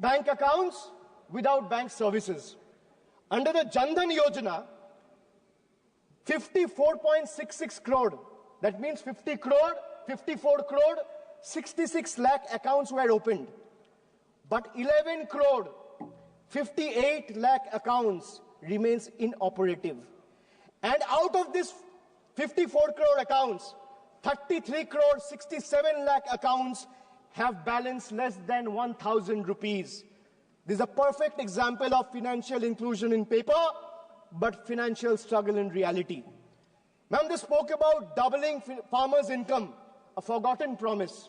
bank accounts without bank services. Under the Jan Dhan Yojana, 54.66 crore, that means 50 crore, 54 crore, 66 lakh accounts were opened. But 11 crore, 58 lakh accounts remains inoperative. And out of this 54 crore accounts, 33 crore 67 lakh accounts have balance less than 1,000 rupees. This is a perfect example of financial inclusion in paper, but financial struggle in reality. Ma'am, they spoke about doubling farmers' income, a forgotten promise.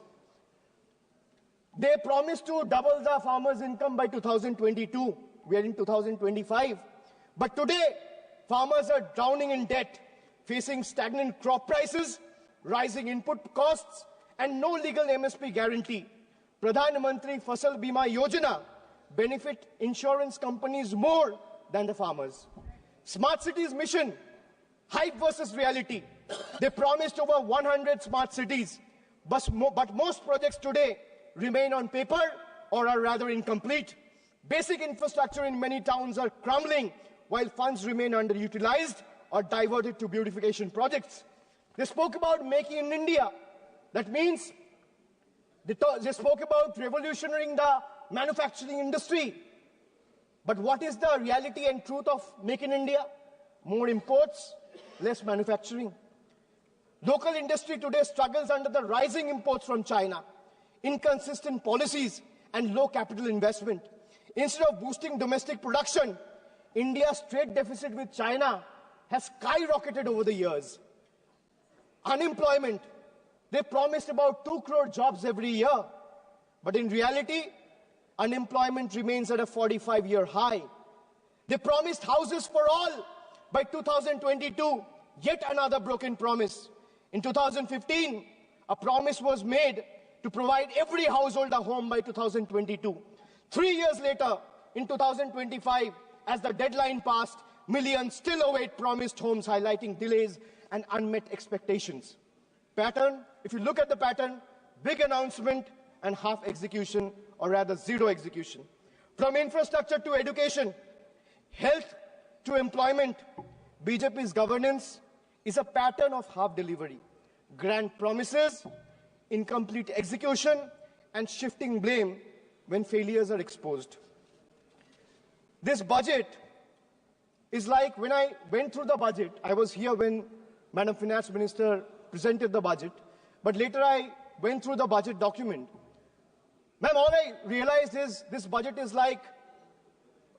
They promised to double the farmers' income by 2022. We are in 2025. But today, farmers are drowning in debt, facing stagnant crop prices, rising input costs, and no legal MSP guarantee. Pradhan Mantri Fasal Bima Yojana benefit insurance companies more than the farmers. Smart Cities Mission, hype versus reality. They promised over 100 smart cities, but most projects today remain on paper or are rather incomplete. Basic infrastructure in many towns are crumbling while funds remain underutilized or diverted to beautification projects. They spoke about making in India. That means they spoke about revolutionizing the manufacturing industry. But what is the reality and truth of Make in India? More imports, less manufacturing. Local industry today struggles under the rising imports from China, inconsistent policies, and low capital investment. Instead of boosting domestic production, India's trade deficit with China has skyrocketed over the years. Unemployment, they promised about 2 crore jobs every year, but in reality, unemployment remains at a 45-year high. They promised houses for all by 2022, yet another broken promise. In 2015, a promise was made to provide every household a home by 2022. 3 years later, in 2025, as the deadline passed, millions still await promised homes, highlighting delays and unmet expectations. Pattern, if you look at the pattern, big announcement and half execution, or rather zero execution. From infrastructure to education, health to employment, BJP's governance is a pattern of half delivery. Grand promises, incomplete execution, and shifting blame when failures are exposed. This budget is like when I went through the budget, I was here when Madam Finance Minister presented the budget, but later I went through the budget document. Ma'am, all I realized is this budget is like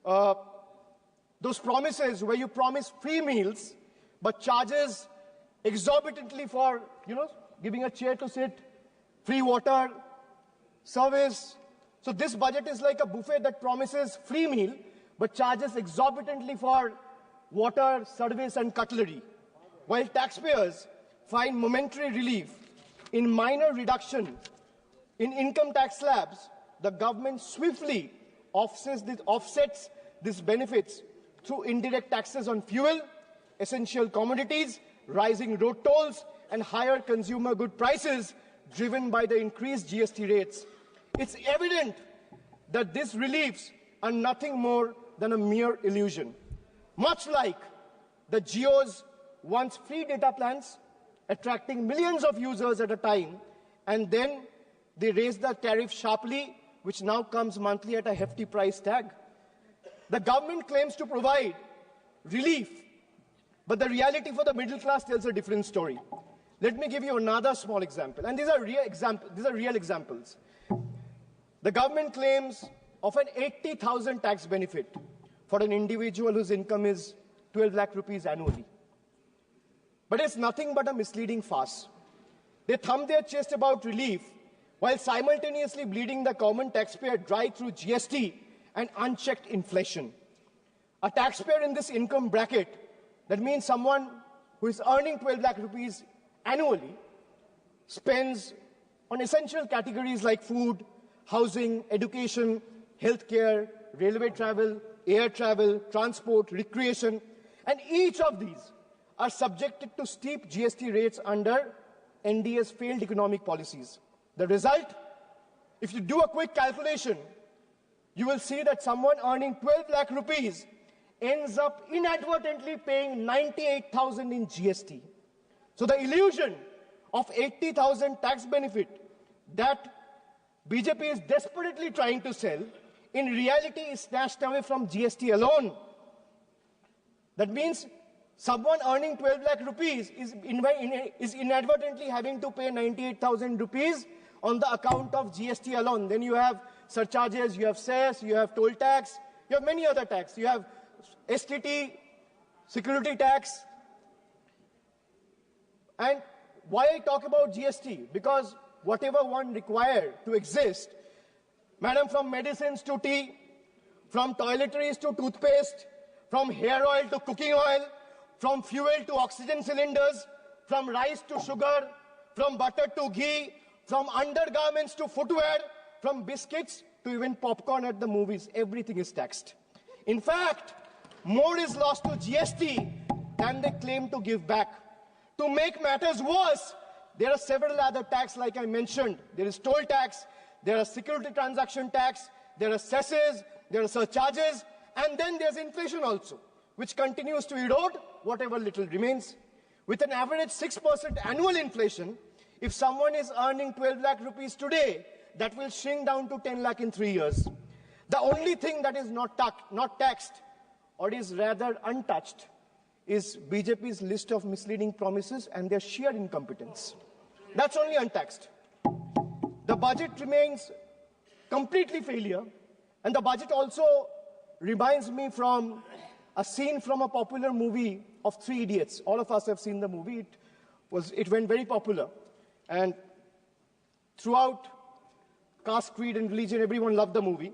those promises where you promise free meals, but charges exorbitantly for, giving a chair to sit, free water, service. So this budget is like a buffet that promises free meal, but charges exorbitantly for water, service, and cutlery. While taxpayers find momentary relief in minor reduction in income tax slabs, the government swiftly offsets these benefits through indirect taxes on fuel, essential commodities, rising road tolls, and higher consumer good prices driven by the increased GST rates. It's evident that these reliefs are nothing more than a mere illusion. Much like the Jio's once free data plans, attracting millions of users at a time, and then they raise the tariff sharply, which now comes monthly at a hefty price tag. The government claims to provide relief, but the reality for the middle class tells a different story. Let me give you another small example, and these are real examples. The government claims of an 80,000 tax benefit for an individual whose income is 12 lakh rupees annually. But it's nothing but a misleading farce. They thumb their chest about relief while simultaneously bleeding the common taxpayer dry through GST and unchecked inflation. A taxpayer in this income bracket, that means someone who is earning 12 lakh rupees annually, spends on essential categories like food, housing, education, healthcare, railway travel, air travel, transport, recreation, and each of these are subjected to steep GST rates under NDA's failed economic policies. The result, if you do a quick calculation, you will see that someone earning 12 lakh rupees ends up inadvertently paying 98,000 in GST. So the illusion of 80,000 tax benefit that BJP is desperately trying to sell, in reality is snatched away from GST alone. That means someone earning 12 lakh rupees is inadvertently having to pay 98,000 rupees on the account of GST alone. Then you have surcharges, you have cess, you have toll tax, you have many other tax. You have STT, security tax. And why I talk about GST? Because whatever one required to exist, madam, from medicines to tea, from toiletries to toothpaste, from hair oil to cooking oil, from fuel to oxygen cylinders, from rice to sugar, from butter to ghee, from undergarments to footwear, from biscuits to even popcorn at the movies, everything is taxed. In fact, more is lost to GST than they claim to give back. To make matters worse, there are several other taxes like I mentioned. There is toll tax, there are security transaction tax, there are cesses, there are surcharges, and then there's inflation also, which continues to erode whatever little remains. With an average 6% annual inflation, if someone is earning 12 lakh rupees today, that will shrink down to 10 lakh in 3 years. The only thing that is not taxed, or is rather untouched, is BJP's list of misleading promises and their sheer incompetence. That's only untaxed. The budget remains completely failure, and the budget also reminds me from a scene from a popular movie of Three Idiots. All of us have seen the movie. It went very popular. And throughout caste, creed, and religion, everyone loved the movie.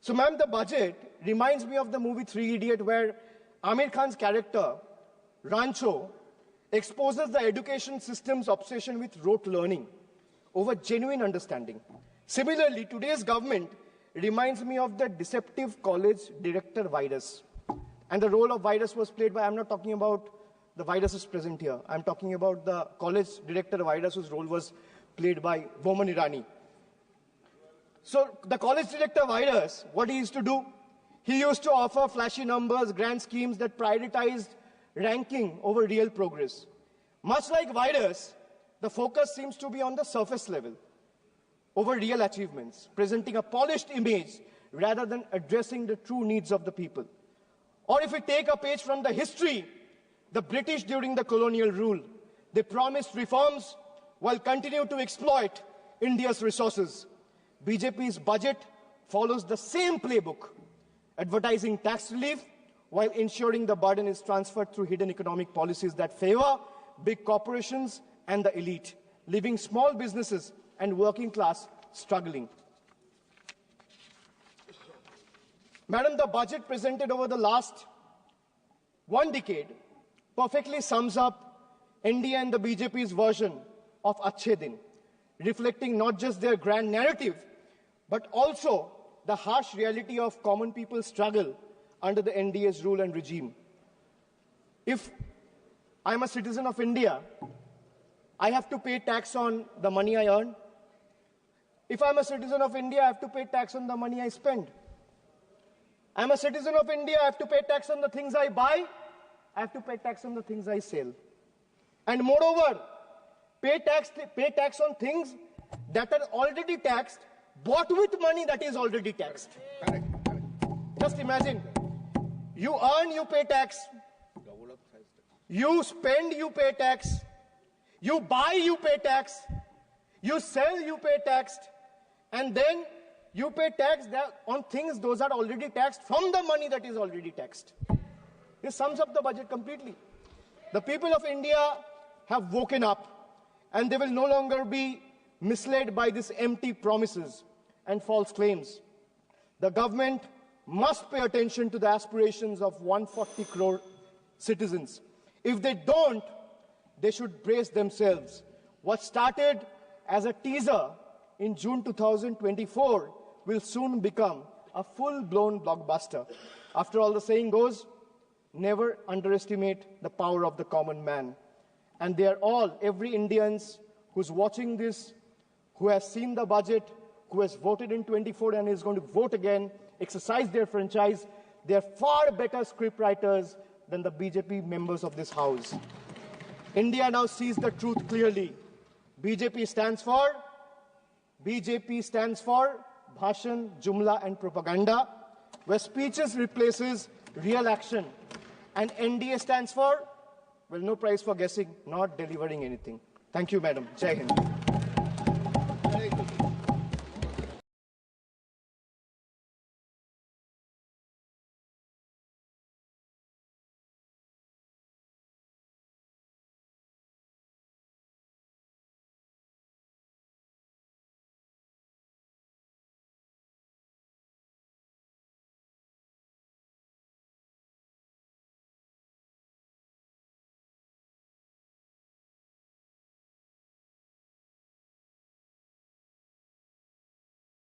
So, ma'am, the budget reminds me of the movie Three Idiots, where Amir Khan's character, Rancho, exposes the education system's obsession with rote learning over genuine understanding. Similarly, today's government reminds me of the deceptive college director virus. And the role of virus was played by, I'm not talking about the viruses present here. I'm talking about the college director virus whose role was played by Boman Irani. So the college director virus, what he used to do? He used to offer flashy numbers, grand schemes that prioritized ranking over real progress. Much like virus, the focus seems to be on the surface level over real achievements, presenting a polished image rather than addressing the true needs of the people. Or if we take a page from the history, the British during the colonial rule, they promised reforms while continuing to exploit India's resources. BJP's budget follows the same playbook, advertising tax relief while ensuring the burden is transferred through hidden economic policies that favor big corporations and the elite, leaving small businesses and working class struggling. Madam, the budget presented over the last 1 decade perfectly sums up India and the BJP's version of Achhe Din, reflecting not just their grand narrative, but also the harsh reality of common people's struggle under the NDA's rule and regime. If I'm a citizen of India, I have to pay tax on the money I earn. If I'm a citizen of India, I have to pay tax on the money I spend. I'm a citizen of India, I have to pay tax on the things I buy. I have to pay tax on the things I sell. And moreover, pay tax on things that are already taxed, bought with money that is already taxed. Correct. Just imagine, you earn, you pay tax. You spend, you pay tax. You buy, you pay tax. You sell, you pay tax. And then you pay tax on things those are already taxed from the money that is already taxed. This sums up the budget completely. The people of India have woken up, and they will no longer be misled by these empty promises and false claims. The government must pay attention to the aspirations of 140 crore citizens. If they don't, they should brace themselves. What started as a teaser in June 2024 will soon become a full-blown blockbuster. After all, the saying goes, never underestimate the power of the common man. And they are all, every Indian who's watching this, who has seen the budget, who has voted in 24 and is going to vote again, exercise their franchise. They are far better scriptwriters than the BJP members of this House. India now sees the truth clearly. BJP stands for Bhashan, Jumla and propaganda, where speeches replaces real action. And NDA stands for, well, no prize for guessing, not delivering anything. Thank you, Madam. Jai Hind.